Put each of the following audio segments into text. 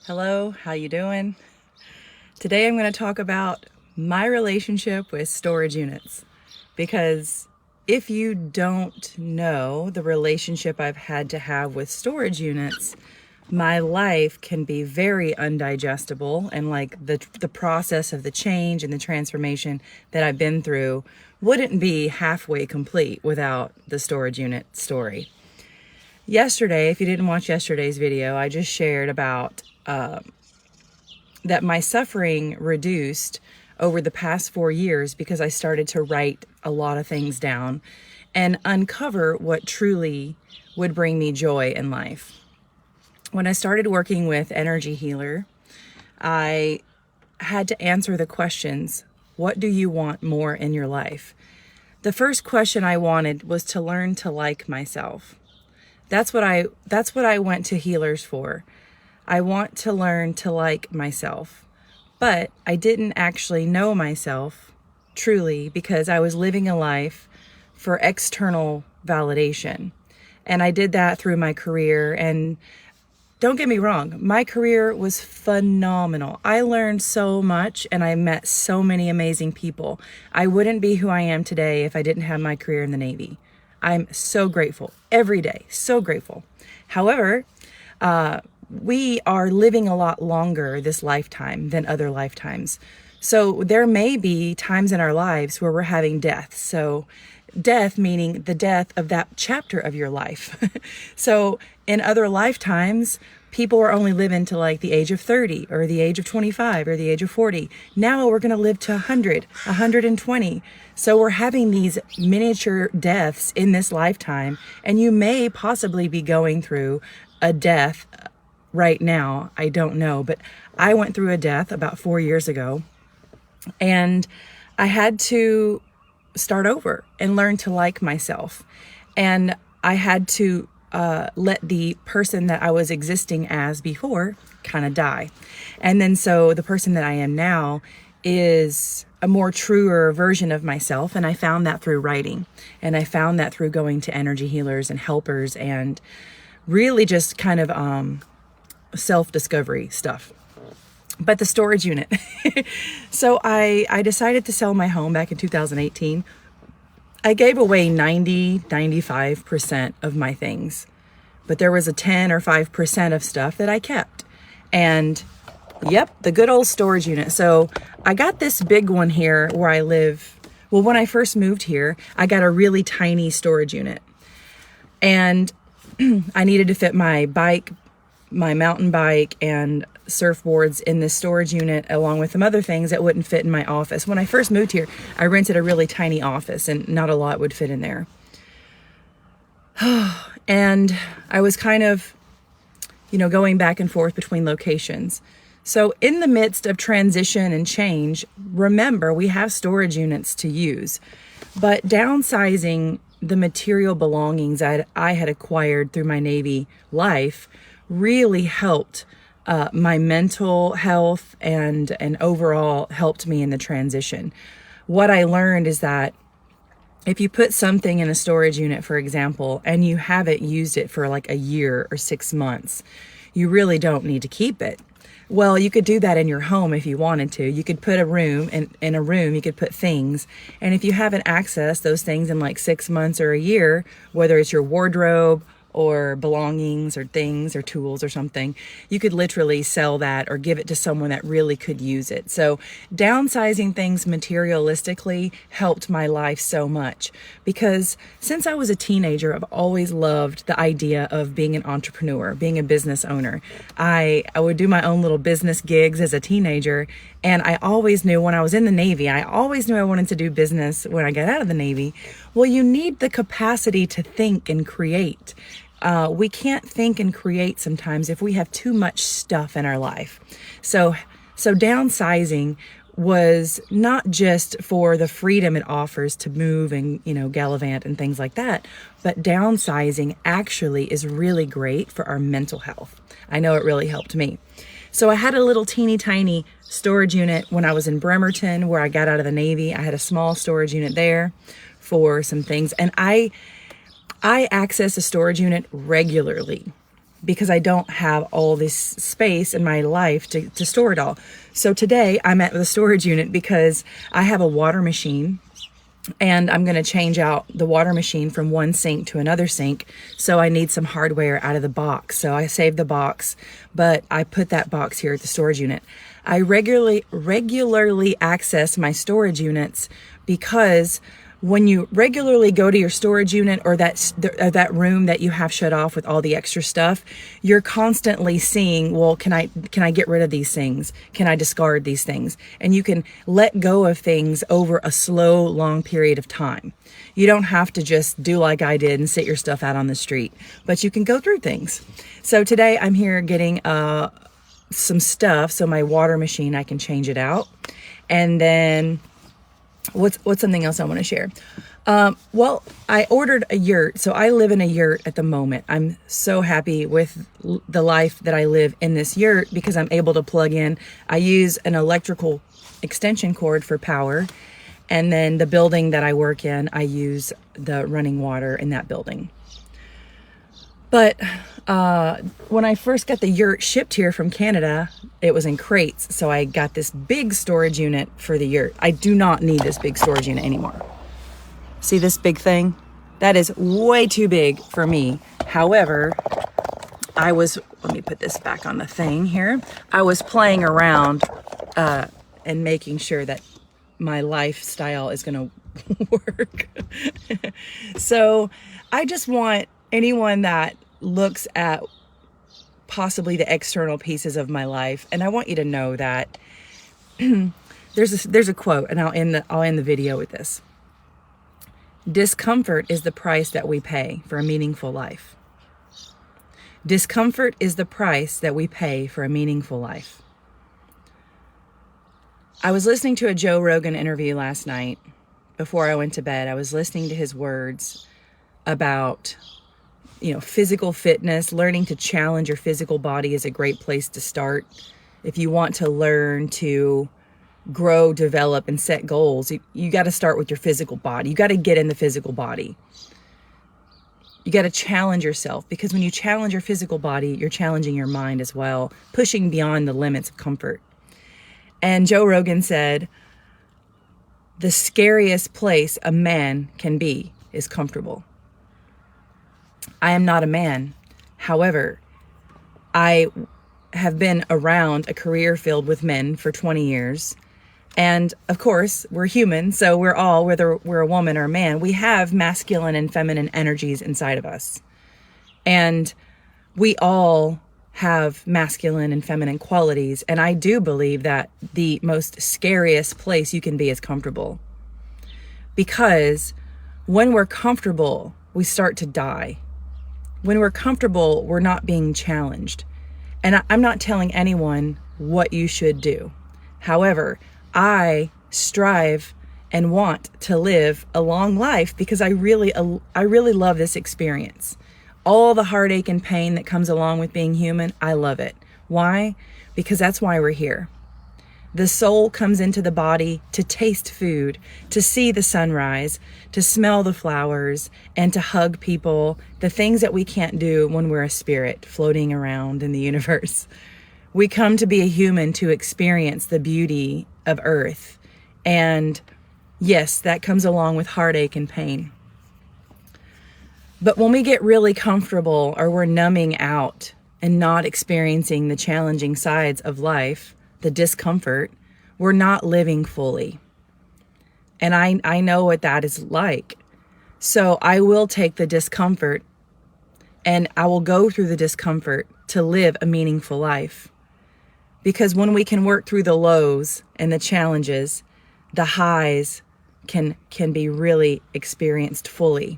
Hello, how you doing? Today I'm going to talk about my relationship with storage units because if you don't know the relationship I've had to have with storage units, my life can be very undigestible, and like the process of the change and the transformation that I've been through wouldn't be halfway complete without the storage unit story. Yesterday, if you didn't watch yesterday's video, I just shared about that my suffering reduced over the past 4 years because I started to write a lot of things down and uncover what truly would bring me joy in life. When I started working with Energy Healer, I had to answer the questions, what do you want more in your life? The first question I wanted was to learn to like myself. That's what I went to healers for. I want to learn to like myself, but I didn't actually know myself truly because I was living a life for external validation. And I did that through my career. And don't get me wrong, my career was phenomenal. I learned so much and I met so many amazing people. I wouldn't be who I am today if I didn't have my career in the Navy. I'm so grateful every day, so grateful. However, we are living a lot longer this lifetime than other lifetimes. So there may be times in our lives where we're having death. So death meaning the death of that chapter of your life. So in other lifetimes, people are only living to like the age of 30 or the age of 25 or the age of 40. Now we're going to live to 100, 120. So we're having these miniature deaths in this lifetime, and you may possibly be going through a death right now. I don't know, but I went through a death about 4 years ago, and I had to start over and learn to like myself. And I had to let the person that I was existing as before kind of die. And then so the person that I am now is a more truer version of myself. And I found that through writing. And I found that through going to energy healers and helpers and really just kind of self-discovery stuff. But the storage unit. So I decided to sell my home back in 2018. I gave away 95% of my things, but there was a 10 or 5% of stuff that I kept. And yep, the good old storage unit. So I got this big one here where I live. Well, when I first moved here, I got a really tiny storage unit, and I needed to fit my bike, my mountain bike, and surfboards in this storage unit, along with some other things that wouldn't fit in my office. When I first moved here, I rented a really tiny office and not a lot would fit in there. And I was kind of, going back and forth between locations. So in the midst of transition and change, remember, we have storage units to use, but downsizing the material belongings I had acquired through my Navy life really helped my mental health and overall helped me in the transition. What I learned is that if you put something in a storage unit, for example, and you haven't used it for like a year or 6 months, you really don't need to keep it. Well, you could do that in your home if you wanted to. You could put a room, in a room, you could put things. And if you haven't accessed those things in like 6 months or a year, whether it's your wardrobe or belongings or things or tools or something, you could literally sell that or give it to someone that really could use it. So downsizing things materialistically helped my life so much, because since I was a teenager, I've always loved the idea of being an entrepreneur, being a business owner. I would do my own little business gigs as a teenager, and I always knew when I was in the Navy, I always knew I wanted to do business when I got out of the Navy. Well, you need the capacity to think and create. We can't think and create sometimes if we have too much stuff in our life. So downsizing was not just for the freedom it offers to move and, gallivant and things like that, but downsizing actually is really great for our mental health. I know it really helped me. So I had a little teeny tiny storage unit when I was in Bremerton, where I got out of the Navy. I had a small storage unit there for some things, and I access a storage unit regularly because I don't have all this space in my life to store it all. So today I'm at the storage unit because I have a water machine, and I'm going to change out the water machine from one sink to another sink. So I need some hardware out of the box. So I saved the box, but I put that box here at the storage unit. I regularly access my storage units because when you regularly go to your storage unit or that room that you have shut off with all the extra stuff, you're constantly seeing, well, can I get rid of these things? Can I discard these things? And you can let go of things over a slow, long period of time. You don't have to just do like I did and sit your stuff out on the street, but you can go through things. So today I'm here getting some stuff, so my water machine, I can change it out. And then what's something else I want to share? Well, I ordered a yurt. So I live in a yurt at the moment. I'm so happy with the life that I live in this yurt because I'm able to plug in. I use an electrical extension cord for power. And then the building that I work in, I use the running water in that building. But when I first got the yurt shipped here from Canada, it was in crates. So I got this big storage unit for the yurt. I do not need this big storage unit anymore. See this big thing? That is way too big for me. However, let me put this back on the thing here. I was playing around and making sure that my lifestyle is going to work. So I just want anyone that looks at possibly the external pieces of my life, and I want you to know that there's a quote, and I'll end the video with this. Discomfort is the price that we pay for a meaningful life. Discomfort is the price that we pay for a meaningful life. I was listening to a Joe Rogan interview last night before I went to bed. I was listening to his words about physical fitness. Learning to challenge your physical body is a great place to start. If you want to learn to grow, develop, and set goals, you got to start with your physical body. You got to get in the physical body. You got to challenge yourself, because when you challenge your physical body, you're challenging your mind as well, pushing beyond the limits of comfort. And Joe Rogan said, the scariest place a man can be is comfortable. I am not a man. However, I have been around a career filled with men for 20 years. And of course, we're human. So we're all, whether we're a woman or a man, we have masculine and feminine energies inside of us. And we all have masculine and feminine qualities. And I do believe that the most scariest place you can be is comfortable. Because when we're comfortable, we start to die. When we're comfortable, we're not being challenged. And I'm not telling anyone what you should do. However, I strive and want to live a long life because I really love this experience. All the heartache and pain that comes along with being human, I love it. Why? Because that's why we're here. The soul comes into the body to taste food, to see the sunrise, to smell the flowers, and to hug people, the things that we can't do when we're a spirit floating around in the universe. We come to be a human to experience the beauty of Earth. And yes, that comes along with heartache and pain. But when we get really comfortable, or we're numbing out and not experiencing the challenging sides of life, the discomfort, we're not living fully. And I know what that is like. So I will take the discomfort and I will go through the discomfort to live a meaningful life. Because when we can work through the lows and the challenges, the highs can be really experienced fully.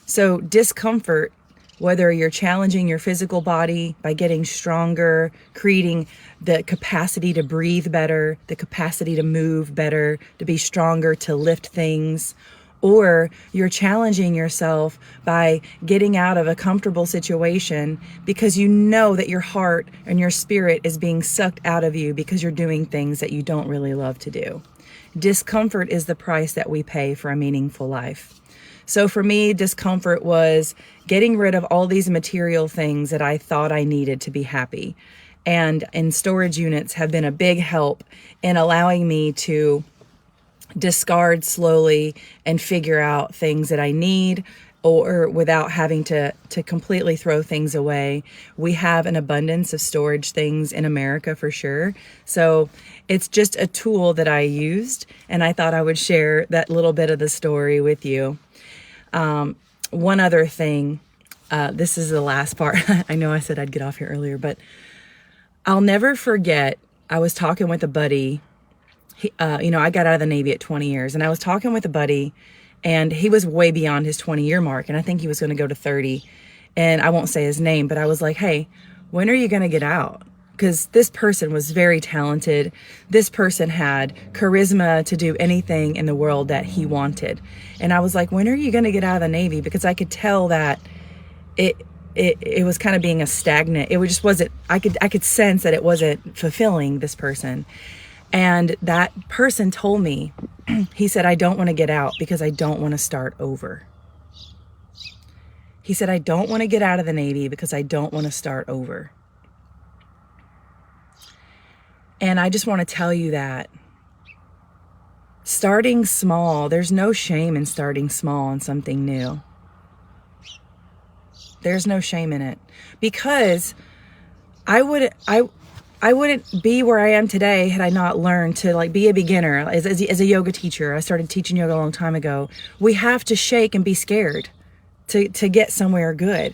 So discomfort, whether you're challenging your physical body by getting stronger, creating the capacity to breathe better, the capacity to move better, to be stronger, to lift things, or you're challenging yourself by getting out of a comfortable situation because you know that your heart and your spirit is being sucked out of you because you're doing things that you don't really love to do. Discomfort is the price that we pay for a meaningful life. So for me, discomfort was getting rid of all these material things that I thought I needed to be happy. And storage units have been a big help in allowing me to discard slowly and figure out things that I need, or without having to completely throw things away. We have an abundance of storage things in America for sure. So it's just a tool that I used, and I thought I would share that little bit of the story with you. One other thing, this is the last part. I know I said I'd get off here earlier, but I'll never forget, I was talking with a buddy. I got out of the Navy at 20 years, and I was talking with a buddy, and he was way beyond his 20-year mark, and I think he was going to go to 30, and I won't say his name, but I was like, hey, when are you going to get out? Because this person was very talented. This person had charisma to do anything in the world that he wanted. And I was like, when are you going to get out of the Navy? Because I could tell that it was kind of being a stagnant. It just wasn't, I could sense that it wasn't fulfilling this person. And that person told me, he said, I don't want to get out because I don't want to start over. He said, I don't want to get out of the Navy because I don't want to start over. And I just want to tell you that starting small, there's no shame in starting small in something new. There's no shame in it, because I wouldn't be where I am today had I not learned to be a beginner. As a yoga teacher, I started teaching yoga a long time ago. We have to shake and be scared to get somewhere good.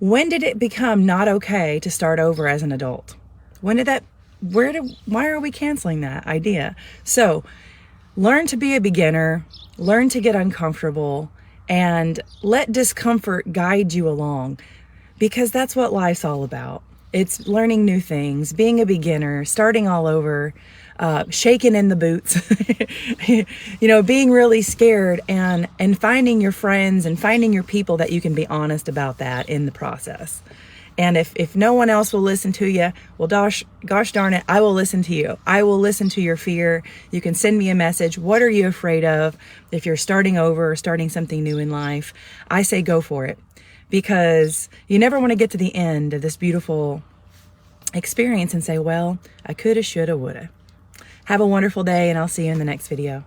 When did it become not okay to start over as an adult? When did that, why are we canceling that idea? So learn to be a beginner, learn to get uncomfortable, and let discomfort guide you along, because that's what life's all about. It's learning new things, being a beginner, starting all over, shaking in the boots, being really scared, and finding your friends and finding your people that you can be honest about that in the process. And if no one else will listen to you, well, gosh darn it, I will listen to you. I will listen to your fear. You can send me a message. What are you afraid of? If you're starting over or starting something new in life, I say go for it. Because you never want to get to the end of this beautiful experience and say, well, I coulda, shoulda, woulda. Have a wonderful day, and I'll see you in the next video.